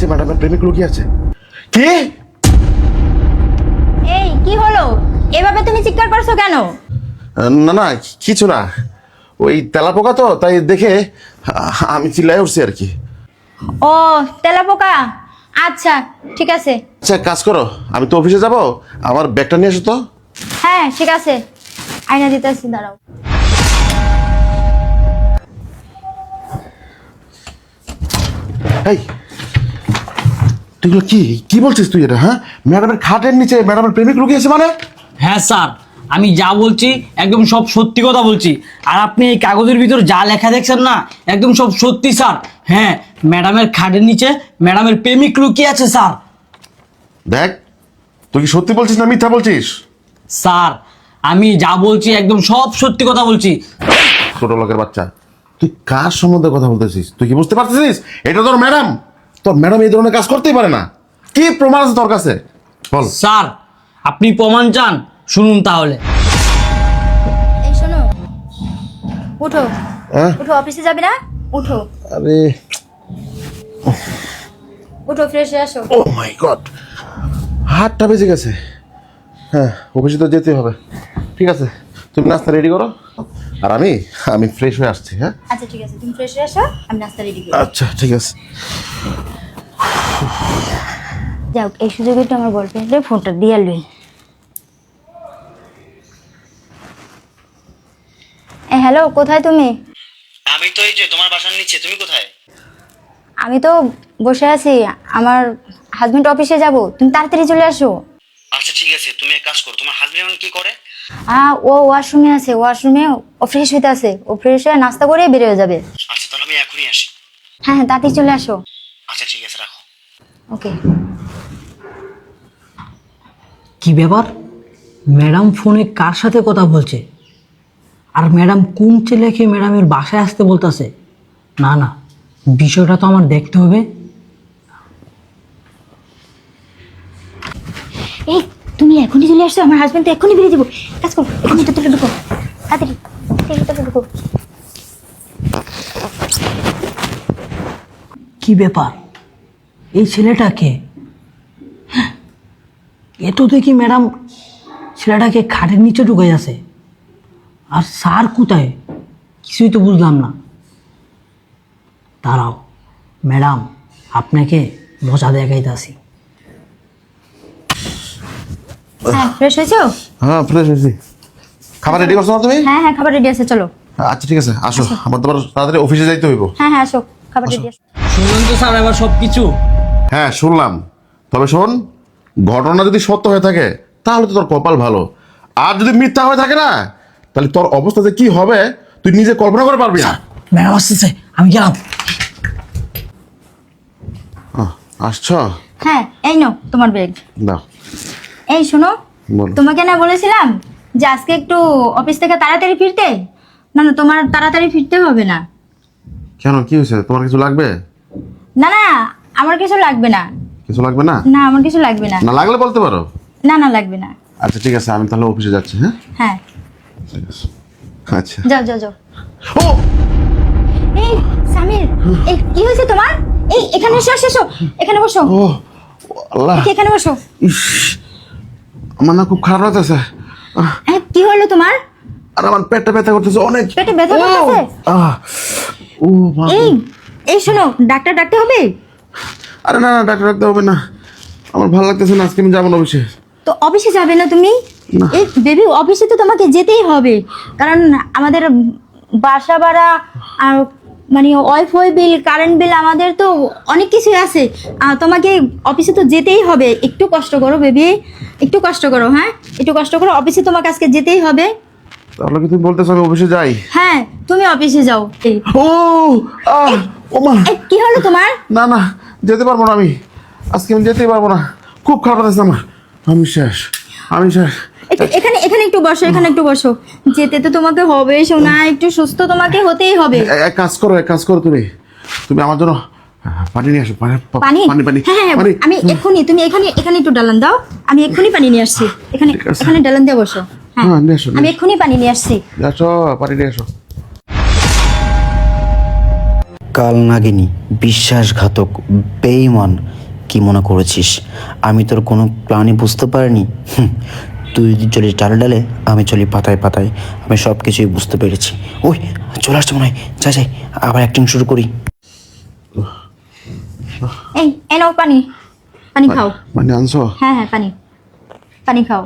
নিচে ম্যাডামের প্রেমিক লুকিয়ে আছে। কি? এই কি হলো? এভাবে তুমি চিৎকার করছো কেন? না না, কিছু না, ওই তেলাপোকা তো তাই দেখে আমি চিল্লাই উঠছি আর কি। ও তেলাপোকা, আচ্ছা ঠিক আছে। আচ্ছা কাজ করো, আমি তো অফিসে যাব, আমার ব্যাগটা নিয়ে এসো তো। হ্যাঁ ঠিক আছে, আয়না দিতেছি, দাঁড়াও। এই তুইগুলো কি কি বলছিস তুই এটা? হ্যাঁ, ম্যাডামের খাটের নিচে ম্যাডামের প্রেমিক লুকিয়েছে মানে? হ্যাঁ স্যার, আমি যা বলছি একদম সব সত্যি কথা বলছি। আর আপনি এই কাগজের ভিতর যা লেখা দেখছেন না, একদম সব সত্যি স্যার। হ্যাঁ, ম্যাডামের খাটের নিচে ম্যাডামের প্রেমিক লুকিয়ে আছে স্যার। দেখ, তুই কি সত্যি বলছিস না মিথ্যা বলছিস? স্যার, আমি যা বলছি একদম সব সত্যি কথা বলছি। ছোট লোকের বাচ্চা, তুই কার সম্বন্ধে কথা বলতেছিস? তুই কি বুঝতে পারতেছিস এটা তোর ম্যাডাম? তোর ম্যাডাম এই ধরনের কাজ করতেই পারে না। কি প্রমাণ আছে তোর কাছে বল? স্যার, আপনি প্রমাণ চান? শুনুন তাহলে। এই শোনো, উঠো হ্যাঁ? উঠো, অফিসে যাবে না? উঠো আরে উঠো, ফ্রেশ হয়ে আসো। ও মাই গড, হাতটা বেজে গেছে। হ্যাঁ, অফিসে তো যেতে হবে। ঠিক আছে, তুমি নাস্তা রেডি করো, আর আমি ফ্রেশ হয়ে আসছি। হ্যাঁ আচ্ছা ঠিক আছে, তুমি ফ্রেশ হয়ে আসো, আমি নাস্তা রেডি করি। আচ্ছা ঠিক আছে। যাও, এই সুযোগে একটু আমার বয়ফ্রেন্ডের ফোনটা দিয়ে লই। হ্যালো, কোথায় তুমি? আমি তো এই যে তোমার বাসার নিচে, তুমি কোথায়? আমি তো বসে আছি, আমার হাজবেন্ড অফিসে যাব, তুমি তাড়াতাড়ি চলে আসো। আচ্ছা ঠিক আছে, তুমি এক কাজ করো, তোমার হাজবেন্ড কি করে? ও ওয়াশরুমে আছে, ওয়াশরুমে ও ফ্রেশ হইতে আছে, ও ফ্রেশ হয়ে নাস্তা করে বের হয়ে যাবে। আচ্ছা তাহলে আমি এখনই আসি। হ্যাঁ হ্যাঁ, তাড়াতাড়ি চলে আসো। আচ্ছা ঠিক আছে, রাখো। ওকে। কি ব্যাপার, ম্যাডাম ফোনে কার সাথে কথা বলছে? আর ম্যাডাম কোন ছেলেকে ম্যাডামের বাসায় আসতে বলতেছে? না না, বিষয়টা তো আমার দেখতে হবে। এই তুমি এখনই চলে আসছো, আমার হাজবেন্ড তো এখনই বেরিয়ে যাবো। কাজ করো, এখানে ভিতরে ঢুকো, তাড়াতাড়ি ভিতরে ঢুকো। কি ব্যাপার, এই ছেলেটাকে এত দেখি ম্যাডাম ছেলেটাকে খাটের নিচে ঢুকে আছে। আর স্যার কোথায়, কিছুই তো বুঝলাম না। দাঁড়াও ম্যাডাম, আপনাকে মজা দেখাইতেছি। হ্যাঁ, ফ্রেশ হয়েছো? হ্যাঁ ফ্রেশ হয়েছি। খাবার রেডি করছো না তুমি? হ্যাঁ হ্যাঁ, খাবার রেডি আছে, চলো। আচ্ছা ঠিক আছে, আসো, আমার তো আবার তাড়াতাড়ি অফিসে যাইতে হইব। হ্যাঁ হ্যাঁ, আসো, খাবার রেডি আছে। শুনলেন তো স্যার এবার সব কিছু? হ্যাঁ শুনলাম, তবে শোন, ঘটনা যদি সত্য হয়ে থাকে তাহলে তো তোর কপাল ভালো, আর যদি মিথ্যা হয়ে থাকে না, তাহলে তোর অবস্থা যে কি হবে তুই নিজে কল্পনা করে পারবি না। ম্যাডাম আসতেছে, আমি গেলাম। আসছো? হ্যাঁ, এই নাও তোমার ব্যাগ। না এই শোনো, বলো। তোমাকে না বলেছিলাম যে আজকে একটু অফিস থেকে তাড়াতাড়ি ফিরতে? না না, তোমার তাড়াতাড়ি ফিরতে হবে না। কেন, কি হয়েছে? তোমার কিছু লাগবে? না না, আমার কিছু লাগবে না। কিছু লাগবে না? না, আমার কিছু লাগবে না। না লাগলে বলতে পারো। না না, লাগবে না। আচ্ছা ঠিক আছে, আমি তাহলে অফিসে যাচ্ছি। হ্যাঁ হ্যাঁ, ঠিক আছে। আচ্ছা। যাও যাও যাও। ও এই সামির, এই কি হয়েছে তোমার? এই এখানে এসো এসো, এখানে বসো। ও আল্লাহ, এখানে বসো। ইস, আমার না খুব খারাপ লাগতেছে। কি হলো তোমার? আর আমার পেটটা ব্যথা করতেছে অনেক। পেটে ব্যথা করতেছে? আহ, ও মা গো। এই এই শোনো, ডাক্তার ডাকতে হবে? আরে না না, ডাক্তার ডাকতে হবে না, আমার ভালো লাগতেছে না, আজকে আমি যাবো না অফিসে। তো অফিসে যাবে না তুমি? না। এই বেবি, অফিসে তো তোমাকে যেতেই হবে, কারণ আমাদের বাসা ভাড়া আর মানে ওয়াইফাই বিল, কারেন্ট বিল, আমাদের তো অনেক কিছু আছে। তোমাকে অফিসে তো যেতেই হবে। একটু কষ্ট করো বেবি, একটু কষ্ট করো। হ্যাঁ, একটু কষ্ট করো, অফিসে তোমাকে আজকে যেতেই হবে। তাহলে কি তুমি বলতেছো আমি অফিসে যাই? হ্যাঁ, তুমি অফিসে যাও। ও ও মা, কি হলো তোমার? না না, যেতে পারবো না আমি, আজকে আমি যেতেই পারবো না, খুব খারাপ লাগছে আমার, আমি শেষ, আমি শেষ। এখানে এখানে একটু বসো, এখানে একটু বসো। যেতে তো তোমাকে হবে সোনা, একটু সুস্থ তোমাকে হতেই হবে। এক কাজ করো, এক কাজ করো, তুমি তুমি আমার জন্য পানি নিয়ে আসো। পানি পানি? পানি পানি হ্যাঁ হ্যাঁ, পানি। আমি এক্ষুনি, তুমি এখানে এখানে একটু ডালান দাও, আমি এক্ষুনি পানি নিয়ে আসছি। এখানে ঠিক আছে। এখানে ডালান দিয়ে বসো। হ্যাঁ, হ্যাঁ, নিয়ে আসো, নিয়ে আমি আসো। এক্ষুনি পানি নিয়ে আসছি। আসো, পানি নিয়ে আসো। কাল নাগিনী, বিশ্বাসঘাতক, বেঈমান, কি মনে করেছিস আমি তোর কোনো প্ল্যানই বুঝতে পারিনি? তুই চলি ডালে ডালে, আমি চলি পাতায় পাতায়। আমি সব কিছুই বুঝতে পেরেছি। ওই চলে আসছে মনে হয়, যাই যাই আবার অ্যাক্টিং শুরু করি। এই নাও পানি, পানি খাও। মানে আনছো? হ্যাঁ হ্যাঁ, পানি পানি খাও।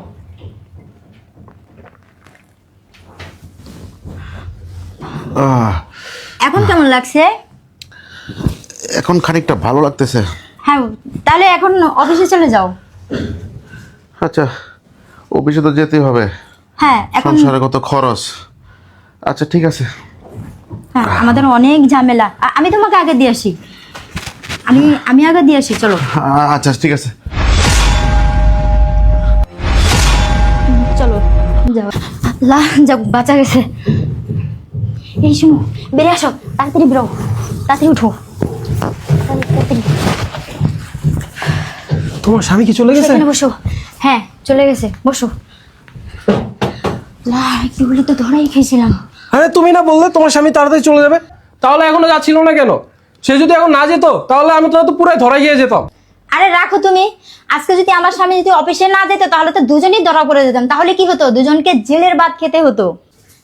আহ, এখন কেমন লাগছে? এখন খানিকটা ভালো লাগতেছে। হ্যাঁ, তাহলে এখন অফিসে চলে যাও। আচ্ছা, অফিসে তো যেতেই হবে, হ্যাঁ এখন সংসারে কত খরচ। আচ্ছা ঠিক আছে। হ্যাঁ, আমাদের অনেক ঝামেলা। আমি তোমাকে আগে দিয়ে আসি, আমি আগে দিয়ে আসি, চলো। আচ্ছা ঠিক আছে। চলো যাও। আল্লাহ, যাও, বাঁচা গেছে। এই শুনো, বেরিয়ে আসো, তাড়াতাড়ি বেরো, তাড়াতাড়ি উঠো, তাড়াতাড়ি। তোমার স্বামী কি চলে গেছে? সেখানে বসো। হ্যাঁ চলে গেছে, বসো। আল্লাহ, একটু বলে তো ধরাই খেয়েছিলাম। আরে তুমি না বললে তোমার স্বামী তাড়াতাড়ি চলে যাবে? তাহলে এখনো যাচ্ছিল না কেন? সে যদি এখন না যেত তাহলে আমি তো পুরাই ধরা গিয়ে যেতাম। আরে রাখো তুমি। আজকে যদি আমার স্বামী যদি অফিসে না যেত তাহলে তো দুজনেই ধরা পড়ে যেতাম। তাহলে কি হতো? দুজনকে জেলের ভাত খেতে হতো।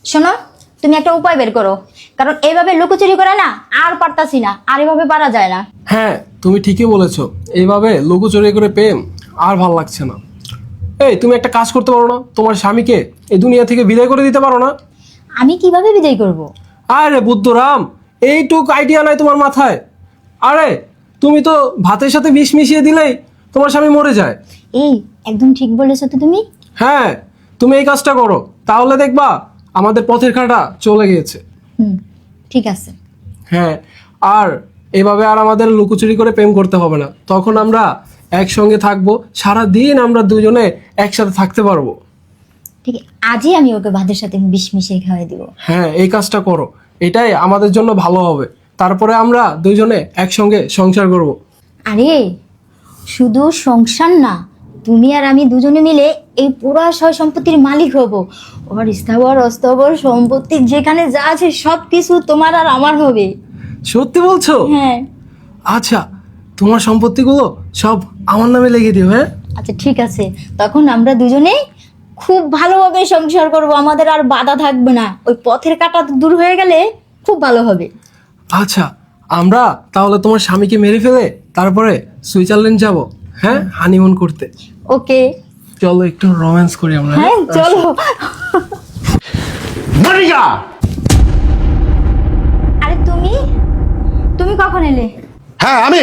শোনো, তুমি একটা উপায় বের করো, কারণ এইভাবে লুকোচুরি করে না আর পারতাছি না, আর এভাবে পারা যায় না। হ্যাঁ তুমি ঠিকই বলেছো, এইভাবে লুকোচুরি করে প্রেম আর ভাল লাগছে না। এই তুমি একটা কাজ করতে পারো না? তোমার স্বামীকে এই দুনিয়া থেকে বিদায় করে দিতে পারো না? আমি কিভাবে বিদায় করব? আরে বুদ্ধরাম, এইটুক আইডিয়া নাই তোমার মাথায়? আরে তুমি তো ভাতের সাথে বিষ মিশিয়ে দিলেই তোমার স্বামী মরে যায়। এই একদম ঠিক বলেছো তো তুমি। হ্যাঁ তুমি এই কাজটা করো, তাহলে দেখবা আমাদের পথের কাঁটা চলে গিয়েছে। ঠিক আছে। হ্যাঁ, আর এভাবে আর আমাদের লুকোচুরি করে প্রেম করতে হবে না। তখন আমরা একসঙ্গে থাকবো, সারা দিন আমরা দুজনে একসাথে থাকতে পারবো। ঠিক আছে, আজই আমি ওকে ভাতের সাথে বিষ মিশিয়ে খাওয়াই দিব। হ্যাঁ এই কাজটা করো, এটাই আমাদের জন্য ভালো হবে। তারপরে আমরা দুজনে একসঙ্গে সংসার করব। আরে শুধু সংসার না, তুমি আর আমি দুজনে মিলে এই পুরা সয় সম্পত্তির মালিক হব। ওর স্থাবর অস্থাবর সম্পত্তি যেখানে যা আছে সব কিছু তোমার আর আমার হবে। সত্যি বলছো? হ্যাঁ। আচ্ছা, তোমার সম্পত্তিগুলো সব আমার নামে লিখে দিও। হ্যাঁ আচ্ছা ঠিক আছে, তখন আমরা দুজনেই খুব ভালোভাবে সংসার করব, আমাদের আর বাধা থাকবে না। ওই পথের কাঁটা দূর হয়ে গেলে খুব ভালো হবে। আচ্ছা, আমরা তাহলে তোমার স্বামীকে মেরে ফেলে তারপরে সুইজারল্যান্ড যাব, হ্যাঁ, হানিমুন করতে। ওকে, চলো একটু রোম্যান্স করি আমরা। হ্যাঁ চলো। মনিকা, আরে তুমি তুমি কখন এলে? হ্যাঁ আমি।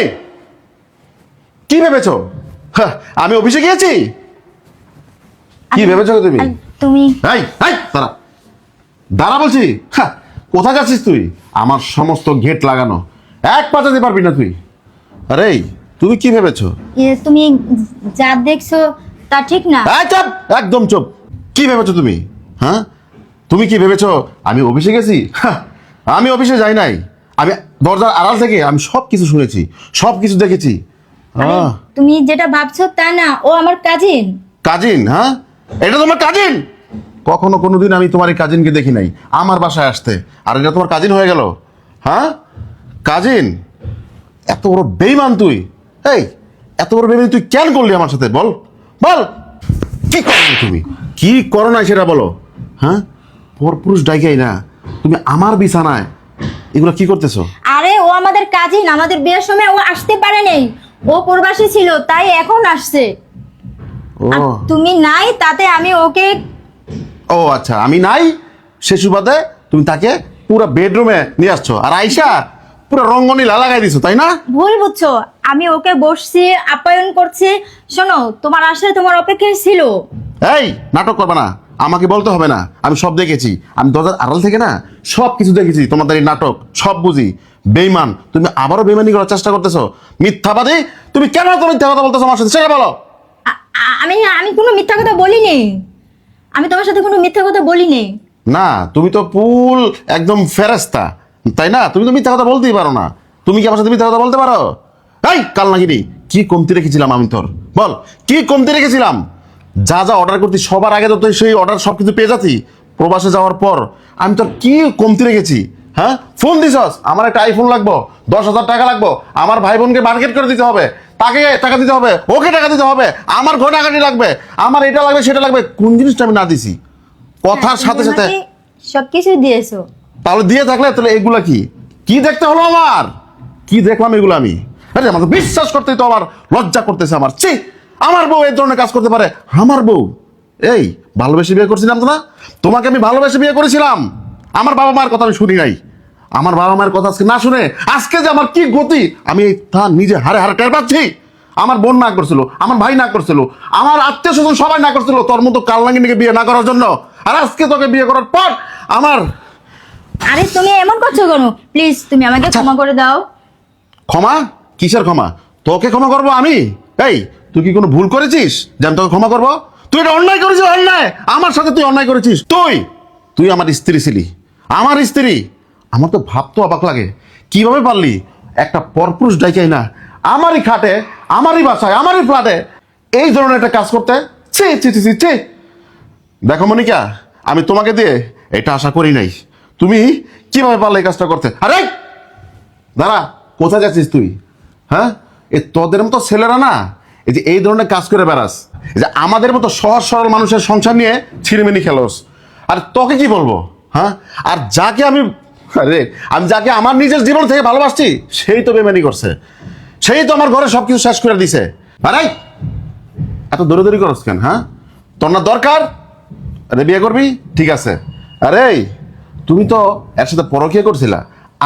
কি ভেবেছো? হ্যাঁ, আমি অফিসে গিয়েছি? কি ভেবেছো তুমি? আর তুমি এই এই দাঁড়া, দাঁড়া বলছি। হ্যাঁ, কোথায় যাচ্ছিস তুই? আমার সমস্ত গেট লাগানো, এক পা যেতে পারবি না তুই। আরে তুমি কি ভেবেছো? তুমি যা দেখছো তা ঠিক না। এই চুপ, একদম চুপ। কি ভেবেছো তুমি? হ্যাঁ, তুমি কি ভেবেছো আমি অফিসে গেছি? হ্যাঁ, আমি অফিসে যাই নাই। আমি দরজার আড়াল থেকে আমি সব কিছু শুনেছি, সব কিছু দেখেছি। আরে, তুমি যেটা ভাবছো তা না, ও আমার কাজিন। কাজিন? হ্যাঁ, এটা তোমার কাজিন? কখনো কোনোদিন আমি তোমার এই কাজিনকে দেখি নাই আমার বাসায় আসতে, আর এটা তোমার কাজিন হয়ে গেল? হ্যাঁ, কাজিন? এত বড় বেইমান তুই! এই এত বড় বেইমান তুই কেন করলি আমার সাথে? বল বল, কি করো নাই তুমি? কি করো নাই সেটা বলো। হ্যাঁ, পরপুরুষ ডাইকাই না তুমি আমার বিছানায় এগুলো কি করতেছো? আরে ও আমাদের কাজিন, আমাদের বিয়ের সময় ও আসতে পারে নাই, ও প্রবাসী ছিল তাই এখন আসছে। ও আর তুমি নাই, তাতে আমি ওকে। ও আচ্ছা, আমি নাই সে সুবাদে তুমি তাকে পুরো বেডরুমে নিয়ে আসছো, আর আয়শা পুরো রঙ্গনীলা লাগাই দিছো, তাই না? ভুল বুঝছো, আমি ওকে বসছি, আপ্যায়ন করছি। শোনো, তোমার আশায় তোমার অপেক্ষায় ছিল। এই নাটক করবে না, আমাকে বলতে হবে না, আমি সব দেখেছি। আমি দরজার আড়াল থেকে না সব কিছু দেখেছি, তোমাদের এই নাটক সব বুঝি। বেইমান, তুমি আবারও বেইমানি করার চেষ্টা করতেছো, মিথ্যাবাদী। তুমি কেন এত মিথ্যা কথা বলতেছো আমার সাথে, সেটা বলো। আমি আমি কোনো মিথ্যা কথা বলিনি, আমি তোমার সাথে কোনো মিথ্যা কথা বলিনি। না, তুমি তো ফুল একদম ফেরেস্তা, তাই না? তুমি তো মিথ্যা কথা বলতেই পারো না। তুমি কি আমার সাথে মিথ্যা কথা বলতে পারো? এই কাল নাগিনি, কি কমতি রেখেছিলাম আমি তোর? বল, কি কমতি রেখেছিলাম? যা যা অর্ডার করতি সবার আগে তো তুই সেই অর্ডার সব কিছু পেয়ে যাচ্ছি। প্রবাসে যাওয়ার পর আমি তোর কি কমতি রেখেছি? হ্যাঁ ফোন দিছস আমার একটা আইফোন লাগবো, 10,000 টাকা লাগবো, আমার ভাই বোনকে মার্কেট করে দিতে হবে, তাকে টাকা দিতে হবে, ওকে টাকা দিতে হবে, আমার ঘটাঘাটি লাগবে, আমার এটা লাগবে সেটা লাগবে, কোন জিনিসটা আমি না দিছি কথার সাথে সাথে? সবকিছু দিয়েছো। তাহলে দিয়ে থাকলে তাহলে এগুলা কি কি দেখতে হলো আমার? কি দেখলাম এগুলো আমি? আরে আমার তো বিশ্বাস করতেই তো আমার লজ্জা করতেছে আমার। ছি, আমার বউ এই ধরনের কাজ করতে পারে? আমার বউ এই ভালোবেসে বিয়ে করছিলাম তো না, তোমাকে আমি ভালোবেসে বিয়ে করেছিলাম। আমার বাবা মায়ের কথা আমি শুনি নাই, আমার বাবা মায়ের কথা আজকে না শুনে আজকে যে আমার কি গতি আমি তা নিজে হারে হারে টের পাচ্ছি। আমার বোন না করছিল, আমার ভাই না করছিল, আমার আত্মীয় স্বজন সবাই না করছিল তোর মতো কালনাগিনীকে বিয়ে না করার জন্য। আর আজকে তোকে বিয়ে করার পর আমার আরে তুমি এমন করছো কেন? প্লিজ তুমি আমাকে ক্ষমা করে দাও। ক্ষমা? কিসের ক্ষমা? তোকে ক্ষমা করবো আমি? এই তুই কি কোনো ভুল করেছিস যে আমি তোকে ক্ষমা করবো? তুই এটা অন্যায় করেছিস, অন্যায় আমার সাথে তুই অন্যায় করেছিস। তুই আমার স্ত্রী ছিলি, আমার স্ত্রী। আমার তো ভাবতে অবাক লাগে কিভাবে পারলি একটা পরপুরুষ ডাইকাই না আমারই খাটে, আমারই বাসায়, আমারই ফ্ল্যাটে এই ধরনের একটা কাজ করতে। ছি ছি ছি ছি ছি। দেখো মনিকা, আমি তোমাকে দিয়ে এটা আশা করি নাই। তুমি কিভাবে পারলে এই কাজটা করতে? আরে দাঁড়া, কোথায় যাচ্ছিস তুই? হ্যাঁ, এ তোদের মতো ছেলেরা না এই যে এই ধরনের কাজ করে বেড়াস, এই যে আমাদের মতো সহজ সরল মানুষের সংসার নিয়ে ছিড়িমিনি খেলোস। আর তোকে কি বলবো? হ্যাঁ, আর যাকে আমি যাকে আমার নিজের জীবন থেকে ভালোবাসছি সেই তো বেমানি করছে, সেই তো আমার ঘরে সবকিছু শেষ করে দিছে। আরে এত দৌড়াদৌড়ি করস কেন? হ্যাঁ, তোর না দরকার? আরে বিয়ে করবি ঠিক আছে। আরে তুমি তো এর সাথে পরকীয়া করছিলা,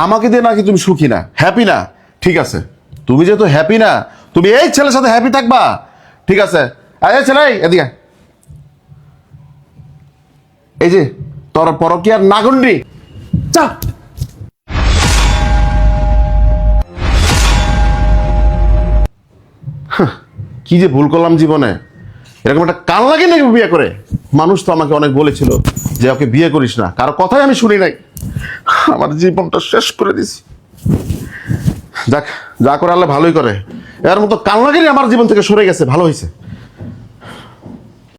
আমাকে দিয়ে নাকি তুমি সুখী না, হ্যাপি না? ঠিক আছে, তুমি যেহেতু হ্যাপি না, তুমি এই ছেলের সাথে হ্যাপি থাকবা। ঠিক আছে, এই ছেলে এদিকে, এই যে তোর পরকীয়ার নাগন্ডি চা। কি যে ভুল করলাম জীবনে, এরকম একটা কাল লাগে নাকি বিয়ে করে? মানুষ তো আমাকে অনেক বলেছিল যে ওকে বিয়ে করিস না, কারো কথাই আমি শুনি নাই। আমার জীবনটা শেষ করে দিছি। যাক, যা করে আল্লাহ ভালোই করে, এর মতো কাল লাগেনি আমার জীবন থেকে সরে গেছে, ভালো হয়েছে।